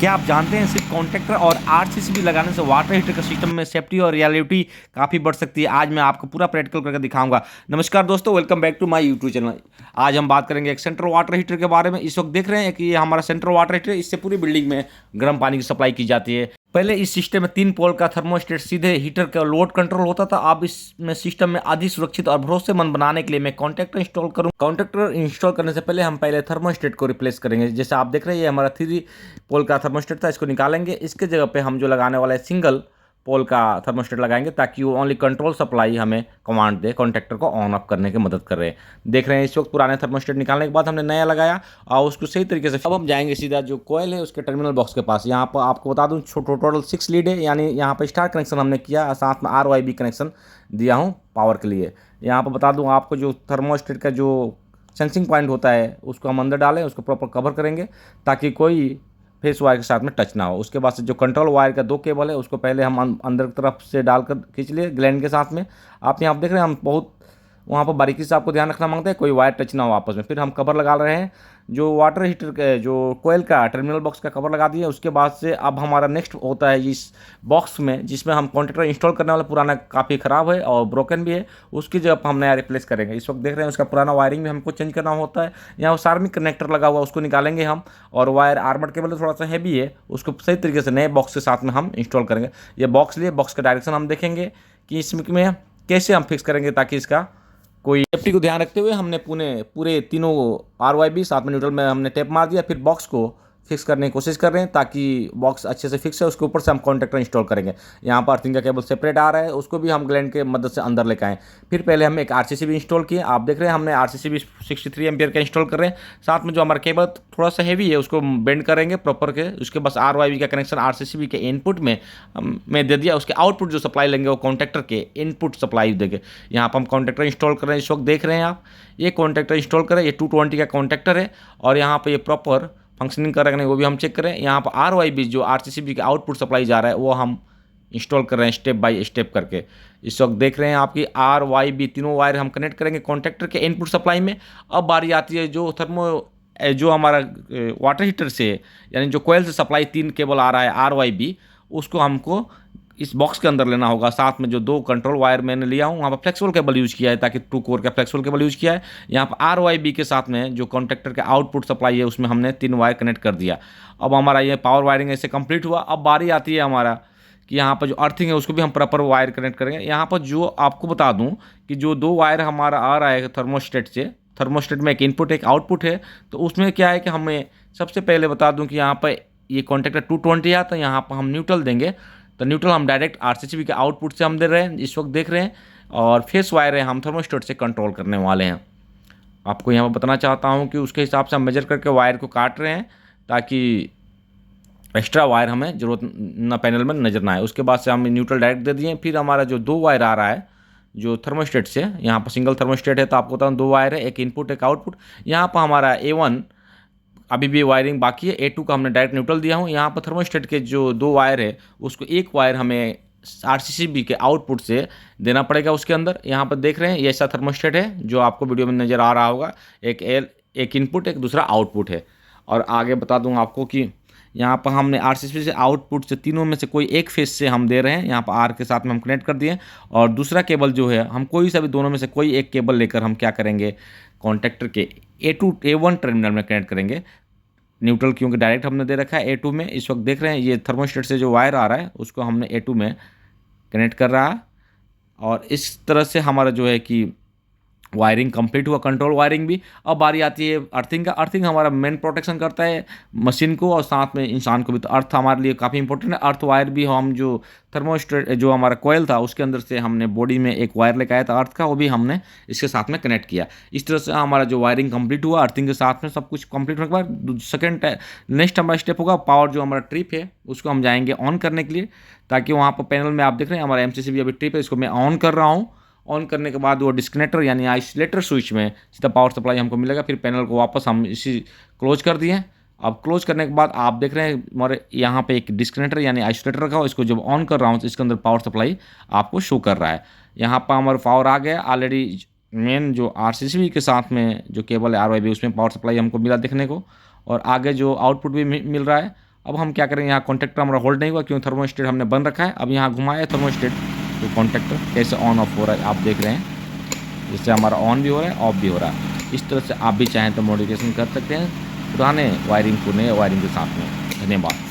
क्या आप जानते हैं सिर्फ कॉन्ट्रैक्टर और आरसीसीबी लगाने से वाटर हीटर का सिस्टम में सेफ्टी और रियलिटी काफ़ी बढ़ सकती है। आज मैं आपको पूरा प्रैक्टिकल करके दिखाऊंगा। नमस्कार दोस्तों, welcome back to my YouTube channel. आज हम बात करेंगे एक सेंट्रल वाटर हीटर के बारे में। इस वक्त देख रहे हैं कि ये हमारा सेंट्रल वाटर हीटर, इससे पूरी बिल्डिंग में गर्म पानी की सप्लाई की जाती है। पहले इस सिस्टम में 3 पोल का थर्मोस्टेट सीधे हीटर का लोड कंट्रोल होता था। अब इसमें सिस्टम में अधिक सुरक्षित और भरोसेमंद बनाने के लिए मैं कॉन्ट्रैक्टर इंस्टॉल करूँ। कॉन्ट्रैक्टर इंस्टॉल करने से पहले हम पहले थर्मोस्टेट को रिप्लेस करेंगे। जैसे आप देख रहे हैं, ये हमारा 3 पोल का थर्मोस्टेट था, इसको निकालेंगे। इसके जगह पे हम जो लगाने वाला है सिंगल पोल का थर्मोस्टेट लगाएंगे, ताकि वो ओनली कंट्रोल सप्लाई हमें कमांड दे, कॉन्ट्रैक्टर को ऑन ऑफ करने की मदद कर रहे हैं। देख रहे हैं इस वक्त पुराने थर्मोस्टेट निकालने के बाद हमने नया लगाया और उसको सही तरीके से। अब हम जाएंगे सीधा जो कोयल है उसके टर्मिनल बॉक्स के पास। यहाँ पर आपको बता दूँ टोटल 6 लीड है, यानी यहाँ पर स्टार कनेक्शन हमने किया, साथ में RYB कनेक्शन दिया हूँ पावर के लिए। यहाँ पर बता दूँ आपको, जो थर्मोस्टेट का जो सेंसिंग पॉइंट होता है उसको हम अंदर डालें, उसको प्रॉपर कवर करेंगे ताकि कोई फेस वायर के साथ में टच ना हो। उसके बाद से जो कंट्रोल वायर का 2 केबल है उसको पहले हम अंदर की तरफ से डालकर खींच लिए ग्लैंड के साथ में। आप यहाँ देख रहे हैं, हम बहुत वहाँ पर बारीकी से आपको ध्यान रखना मांगते हैं, कोई वायर टच ना हो आपस में। फिर हम कवर लगा रहे हैं, जो वाटर हीटर के जो कोयल का टर्मिनल बॉक्स का कवर लगा दिए। उसके बाद से अब हमारा नेक्स्ट होता है इस बॉक्स में, जिसमें हम कॉन्ट्रैक्टर इंस्टॉल करने वाला पुराना काफ़ी ख़राब है और ब्रोकन भी है, उसकी जगह पर हम नया रिप्लेस करेंगे। इस वक्त देख रहे हैं उसका पुराना वायरिंग भी हमको चेंज करना होता है। यहाँ सार्मिक कनेक्टर लगा हुआ उसको निकालेंगे हम, और वायर आर्मर्ड केबल थोड़ा सा हैवी है, उसको सही तरीके से नए बॉक्स के साथ में हम इंस्टॉल करेंगे। ये बॉक्स लिए, बॉक्स का डायरेक्शन हम देखेंगे कि इसमें कैसे हम फिक्स करेंगे, ताकि इसका कोई सेफ्टी को ध्यान रखते हुए हमने पूरे तीनों RYB साथ में न्यूट्रल में हमने टेप मार दिया। फिर बॉक्स को फिक्स करने की कोशिश कर रहे हैं ताकि बॉक्स अच्छे से फिक्स है। उसके ऊपर से हम कॉन्ट्रैक्टर इंस्टॉल करेंगे। यहाँ पर अर्थिंग का केबल सेपरेट आ रहा है, उसको भी हम ग्लैंड के मदद से अंदर लेकर आएँ। फिर पहले हम एक RCC भी इंस्टॉल किए। आप देख रहे हैं हमने RCC भी 63 एम्पियर का इंस्टॉल कर रहे हैं। साथ में जो हमारा केबल थोड़ा सा हैवी है उसको बेंड करेंगे प्रॉपर के। उसके बाद RYB का कनेक्शन RCC के इनपुट में दे दिया। उसके आउटपुट जो सप्लाई लेंगे वो कॉन्ट्रैक्टर के इनपुट सप्लाई देंगे। यहाँ पर हम कॉन्ट्रैक्टर इंस्टॉल कर रहे हैं। इस वक्त देख रहे हैं आप, ये कॉन्ट्रैक्टर इंस्टॉल करें। ये 220 का कॉन्ट्रैक्टर है और यहाँ पर ये प्रॉपर फंक्शनिंग कर रहे हैं, वो भी हम चेक करें। यहाँ पर RYB जो RCCB का आउटपुट सप्लाई जा रहा है वो हम इंस्टॉल कर रहे हैं स्टेप बाय स्टेप करके। इस वक्त देख रहे हैं आपकी RYB तीनों वायर हम कनेक्ट करेंगे कॉन्ट्रैक्टर के इनपुट सप्लाई में। अब बारी आती है जो हमारा वाटर हीटर से, यानी जो कोयल से सप्लाई 3 केबल आ रहा है RYB, उसको हमको इस बॉक्स के अंदर लेना होगा। साथ में जो 2 कंट्रोल वायर मैंने लिया हूँ, वहाँ पर फ्लेक्सिबल केबल यूज़ किया है, ताकि 2 कोर का फ्लेक्सिबल केबल यूज़ किया है। यहाँ पर RYB के साथ में जो कॉन्ट्रैक्टर का आउटपुट सप्लाई है उसमें हमने 3 वायर कनेक्ट कर दिया। अब हमारा ये पावर वायरिंग ऐसे कंप्लीट हुआ। अब बारी आती है हमारा कि यहाँ पर जो अर्थिंग है उसको भी हम प्रॉपर वायर कनेक्ट करेंगे। यहाँ पर जो आपको बता दूँ कि जो 2 वायर हमारा आ रहा है थर्मोस्टेट से, थर्मोस्टेट में एक इनपुट एक आउटपुट है, तो उसमें क्या है कि हमें सबसे पहले बता दूँ कि यहाँ पर ये कॉन्ट्रैक्टर 220 है, तो यहाँ पर हम न्यूट्रल देंगे। तो न्यूट्रल हम डायरेक्ट RCCB के आउटपुट से हम दे रहे हैं, इस वक्त देख रहे हैं। और फेस वायर है हम थर्मोस्टेट से कंट्रोल करने वाले हैं। आपको यहाँ पर बताना चाहता हूँ कि उसके हिसाब से हम मेजर करके वायर को काट रहे हैं, ताकि एक्स्ट्रा वायर हमें ज़रूरत न पैनल में नज़र ना आए। उसके बाद से हम न्यूट्रल डायरेक्ट दे दिए। फिर हमारा जो 2 वायर आ रहा है जो थर्मोस्टेट से, यहाँ पर सिंगल थर्मोस्टेट है तो आपको बताऊँ 2 वायर है, एक इनपुट एक आउटपुट। यहाँ पर हमारा A1 अभी भी वायरिंग बाकी है, A2 का हमने डायरेक्ट न्यूट्रल दिया हूँ। यहाँ पर थर्मोस्टेट के जो 2 वायर है उसको एक वायर हमें RCCB के आउटपुट से देना पड़ेगा उसके अंदर। यहाँ पर देख रहे हैं ये ऐसा थर्मोस्टेट है जो आपको वीडियो में नज़र आ रहा होगा। एक इनपुट एक दूसरा आउटपुट है। और आगे बता दूँ आपको कि यहाँ पर हमने RCCB से आउटपुट से तीनों में से कोई एक फेस से हम दे रहे हैं। यहाँ पर R के साथ में हम कनेक्ट कर दिए, और दूसरा केबल जो है हम कोई सा भी दोनों में से कोई एक केबल लेकर हम क्या करेंगे, कॉन्ट्रैक्टर के A1 टर्मिनल में कनेक्ट करेंगे। न्यूट्रल क्योंकि डायरेक्ट हमने दे रखा है A2 में। इस वक्त देख रहे हैं ये थर्मोस्टेट से जो वायर आ रहा है उसको हमने A2 में कनेक्ट कर रहा है, और इस तरह से हमारा जो है कि वायरिंग कंप्लीट हुआ, कंट्रोल वायरिंग भी। अब बारी आती है अर्थिंग का। अर्थिंग हमारा मेन प्रोटेक्शन करता है मशीन को और साथ में इंसान को भी, तो अर्थ हमारे लिए काफ़ी इंपॉर्टेंट है। अर्थ वायर भी हम जो थर्मोस्टेट जो हमारा कोयल था उसके अंदर से हमने बॉडी में एक वायर लेकर आया था अर्थ का, वो भी हमने इसके साथ में कनेक्ट किया। इस तरह से हमारा जो वायरिंग कंप्लीट हुआ अर्थिंग के साथ में, सब कुछ कंप्लीट होने के बाद सेकेंड नेक्स्ट हमारा स्टेप होगा पावर, जो हमारा ट्रिप है उसको हम जाएंगे ऑन करने के लिए, ताकि वहाँ पर पैनल में आप देख रहे हैं हमारा MCCB अभी ट्रिप है, इसको मैं ऑन कर रहा हूँ। ऑन करने के बाद वो डिस्कनेक्टर यानी आइसोलेटर स्विच में सीधा पावर सप्लाई हमको मिलेगा। फिर पैनल को वापस हम इसी क्लोज कर दिए। अब क्लोज करने के बाद आप देख रहे हैं हमारे यहाँ पे एक डिस्कनेक्टर यानी आइसोलेटर रखा हो, इसको जब ऑन कर रहा हूँ तो इसके अंदर पावर सप्लाई आपको शो कर रहा है। यहाँ पर हमारा पावर आ गया ऑलरेडी। मेन जो RCCB के साथ में जो केबल है RYB उसमें पावर सप्लाई हमको मिला देखने को, और आगे जो आउटपुट भी मिल रहा है। अब हम क्या करेंगे, यहाँ कॉन्टैक्टर हमारा होल्ड नहीं हुआ क्योंकि थर्मोस्टेट हमने बंद रखा है। अब यहाँ घुमाया थर्मोस्टेट तो कॉन्टैक्टर कैसे ऑन ऑफ हो रहा है आप देख रहे हैं, जिससे हमारा ऑन भी हो रहा है ऑफ भी हो रहा है। इस तरह से आप भी चाहें तो मॉडिफिकेशन कर सकते हैं पुराने वायरिंग को नए वायरिंग के साथ में। धन्यवाद।